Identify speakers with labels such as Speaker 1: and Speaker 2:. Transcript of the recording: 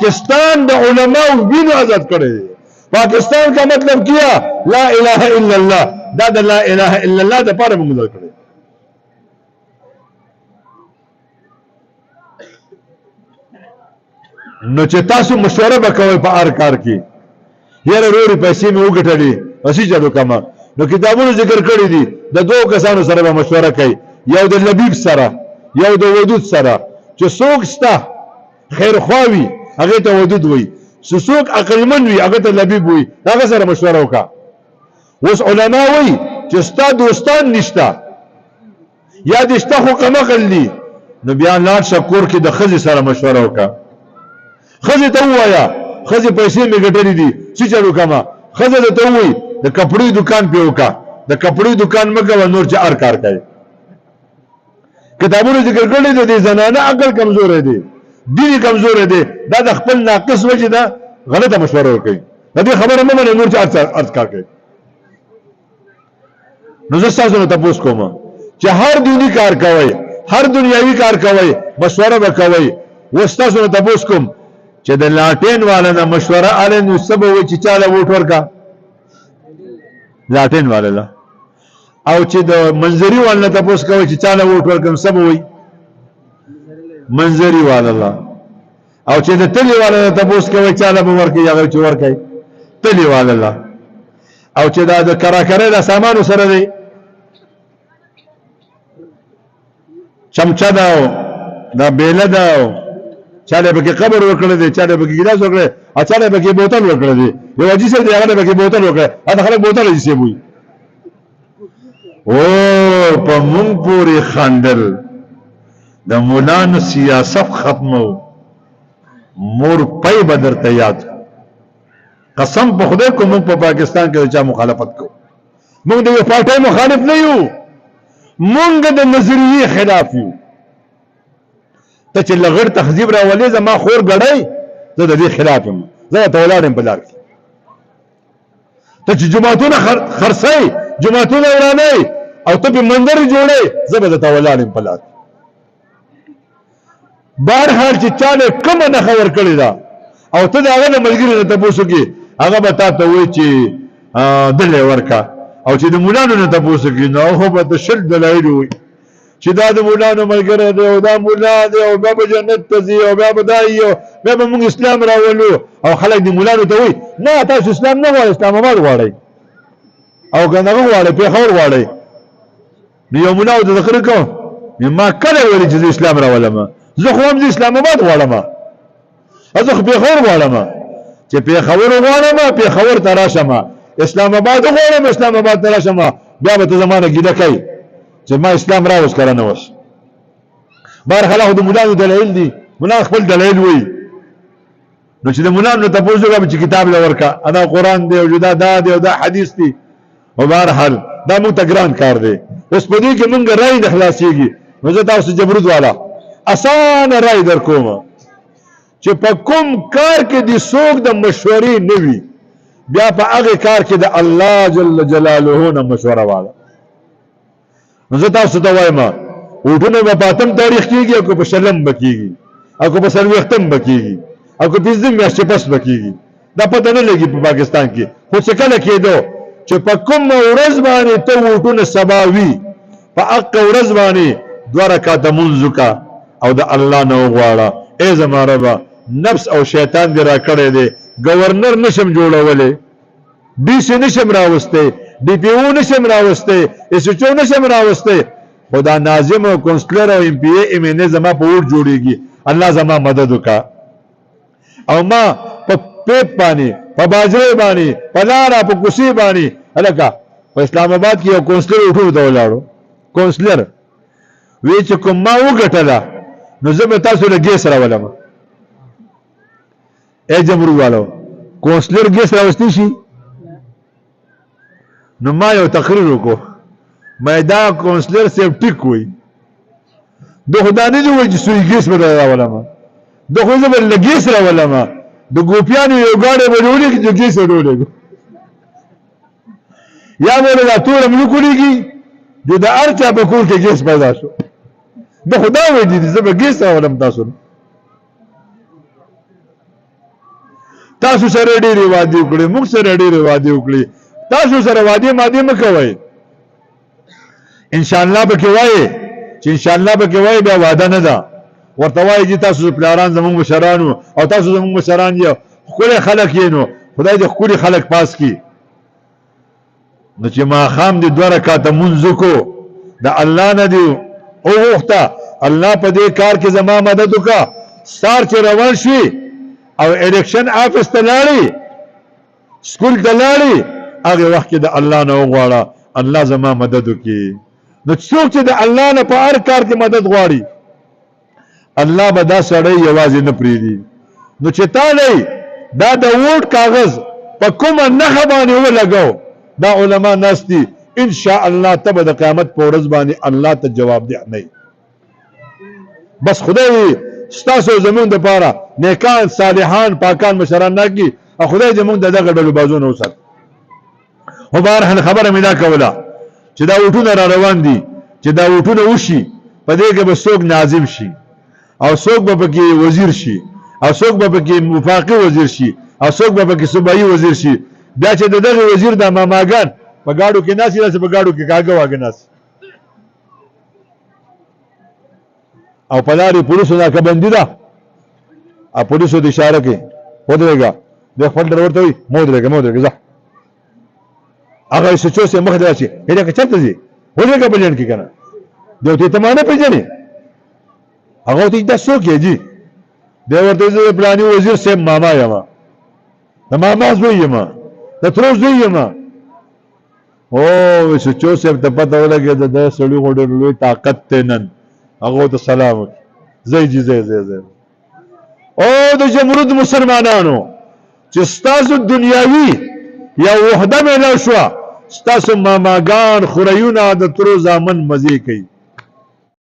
Speaker 1: پاکستان د علماء وینو آزاد کړی دی. پاکستان کا مطلب کیا لا اله الا الله، دا د لا اله الا الله د پاره موږ آزاد کړی. نو چې تاسو مشوره وکوي په هر کار کې، یاره وروړي پیسې مې وګټلې اسی چلو کما، نو کتابونو ذکر کړی دي د دوه کسانو سره به مشوره کوي، یو د لبیب سره یو د ودود سره، چې څوک ستا خیر خواوي هغه ته ودود وي، څوک عقلمن وي هغه ته لبیب وي، هغه سره مشوره وکړه. اوس علما وي چې ستا دوستان نشته یا د شته خو کم عقل دي، نو بیا لاړ شکور کې د ښځې سره مشوره وکړه. ښځې ته ووایه ښځې پیسې مې ګټلې دي څه چلو کما، ښځه درته ووایي د کپړې دکان پې وکړه، د کپړې دکان مه کوه نور چې هر کار کوي. کتابونو ذکر کړی دی د زنانه عقل کمزوری دی، دین کمزوری دی، دا د خپل ناقص وجې ده غلطه مشوره ورکوي، د دې خبره مه منئ نور چې هر کار کوي. نو زه ستاسو نه تپوس کوم چې هر دیني کار کوئ، هر دنیاوي کار کوئ، مشوره به کوئ. اوس ستاسو نه تپوس کوم چې د لاټین والا نه مشوره اله نو څه به وایي چې چاله ووټ ورکړه لاټین والا له، او چې د منظري والا نه تپوس کوئ چې چاله ووټ ورکړم څه به وایي منظري والا له، او چې د تلي والا نه تپوس کوئ چاله به ورکړي هغه چې ورکړي تلي والا له، او چې دا د کراکرۍ د سامانو سره دی چمچه ده او دا بیله ده او چاله پکې قبر وکړی دی، چاله پکې ګیلاس وکړی، او چاله پکې بوتل وکړی دی، یو حاجي صاحب دی هغه پکې بوتل وکړی، هغه خلک بوتل حاجي صاحب وایي. او په مونږ پورې خندل د مولانو سیاست ختمو، مور پی به درته یاد قسم په خدای کو مونږ په پاکستان کې د چا مخالفت کوو، مونږ د یو پارټۍ مخالف نه یو، مونږ د نظریې خلاف یو. ته چې لغړ تخذیب راولې زما خور ګړی زه د دې خلاف یم، زه ته ولاړ یم په لار کې. ته چې جوماتونه خرڅوي جوماتونه ورانوي او ته پې منظرې جوړوي زه به درته ولاړ یم په لار کې. بهرحال چې چا نه کومه نښه ورکړې ده او ته د هغه نه ملګري نه تپوس وکړې هغه به تا ته وایي چې دلې ورکړه، او چې د مولانو نه تپوس وکړي نو هغه به د شل دلایل وایي چې دا د مولانو ملګری دی او دا مولا دی او بیا به جنت ته ځي او بیا به دا وي او بیا به موږ اسلام راولو. او خلک د مولانو ته وایي نه تاسو اسلام نه غواړئ اسلام آباد غواړئ او که دغه غواړئ پېښور غواړئ. نو یو مولا ورته ذکر کوم ما کله ویلي چې زه اسلام راولم، زه خو هم زه اسلام آباد غواړم، زه خو پېښور غواړم، چې پېښور غواړم پېښور ته راشم، اسلام آباد غواړم اسلام آباد ته راشم، بیا به ته زما نه ګیله کوي چې ما اسلام راوست کړه نه وس. بهرحال خو د مولانو دلایل دي، مولا خپل دلایل وایي. نو چې د مولانو ته پوښتنه وکړه چې کتاب له ورکړه دا قرآن دی او جدا دا دی او دا حدیث دی، او بهرحال دا موږ ته ګران کار دی. اوس په دې کې موږ رای نه خلاصېږي، نو زه تاسو جبرود والا اسانه رای در کوم چې په کوم کار کې د څوک د مشورې نه وي بیا په هغه کار کې د الله جل جلاله نه مشوره واله. نو زه تاسو ته وایم وټونه به په اتم تاریخ کېږي او که په شلم به کېږي او که په څلوېښتم به کېږي او که پنځم میاشتې پس به کېږي، دا پته نه لګي په پاکستان کې. خو چې کله کېدو چې په کومه ورځ باندې ته وټونه سبا وي په هغه ورځ باندې 2 رکعاته لمونځ وکړه او د الله نه وغواړه ای زما ربه نفس او شیطان دې را کړی دی، گورنر نشم جوړولی، ډي سي نشم راوستی، ډي پي او نشم راوستی، اس ایچ او نشم راوستی، خو دا ناظم او کونسلر او ام پی ای ام ان ای زما په ووټ جوړېږي. الله زما مدد وکړه او ما په پیپ باندې په باجرې باندې په لاره په کوڅې باندې هلکه په اسلام آباد کې یو کونسلر وټونو ته ولاړو، کونسلر وی چې کوم ما وګټله نو زه به تاسو له ګیس راولم. ای جمهور والو کونسلر ګیس راوستی شي؟ نو ما یو تقریر وکړو ما دا کونسلر صاحب ټیک وایي، د خدا نه دی وایي چې سوی ګیس به راولم، د خو زه به له ګیس راولم، د ګوپیانو یو ګاډی به ډولېږي چې ګیس به ډولېږي یا به له دا توره مې وکړېږي چې د هر چا په کور کې ګیس پیدا شو. د خدا وایي دي زه به ګیس راولم تاسو تاسو سره ډېرې وعدې وکړې موږ سره ډېرې وعدې وکړې تاسو سره وعدې مادې مه کوئ ان شاء الله به کې وایي چې ان شاء الله به کې وایي بیا وعده نه ده ورته وایي چې تاسو پلاران زموږ مشران او تاسو زموږ مشران یې ښکلي خلک یې نو خدای دې ښکلي خلک پاس کړي نو چې ماښام دې 2 رکعته مونځ وکړو د الله نه دې وغوښته الله په دې کار کې زما مدد وکړه سار چې روان شي او الیکشن آفس ته لاړې سکول ته لاړې هغه وخت کې د الله نه وغواړه الله زما مدد وکړي نو څوک چې د الله نه په هر کار کې مدد غواړي الله به دا سړی یوازې نه پرېږدي نو چې تا نه دا د ووټ کاغذ په کومه نښه باندې ولګو دا علما ناست دي ان شاء الله ته به د قیامت په ورځ باندې الله ته جواب دی نه بس خدای ستاسو زمونږ دپاره نیکان صالحان پاکان مشران ناکي او خدای زمونږ د دغه ډلو بازونه وسات خو بهرحال خبره مې دا کوله چې دا وټونه را روان دي چې دا وټونه وشي په دې کې به څوک ناظم شي او څوک به پکې وزیر شي او څوک به پکې وفاقي وزیر شي او څوک به پکې صوبایي وزیر شي بیا چې دغه وزیر د ماماګان په گاډو کې ناسي راځي په گاډو کې کاګه واګه ناسي او په لارې پولیسو دا کبندي ده او پولیسو د اشاره کوي ودرېږه د خپل ډرور ته وایي مو درېږه ځه هغه سچو سه مخ دراشي هغه چرته دي ودرېږه بلین کې کنه دوی ته مانه پیژنې هغه ته دا څوک یې جی دی ورته د پلاني وزیر سه ماما یم د ماما زوی یم د تر زوی یم او سچو سه ته پته ولګي د سړي غوډر لوی طاقت ته نن هغه ته سلام زئی جی زئی او د جمهوریت مسلمانانو چې ستاسو دنیاوی یا وحده مې لا شو ستاسو ماماګان خوريونه د تر زامن مزي کوي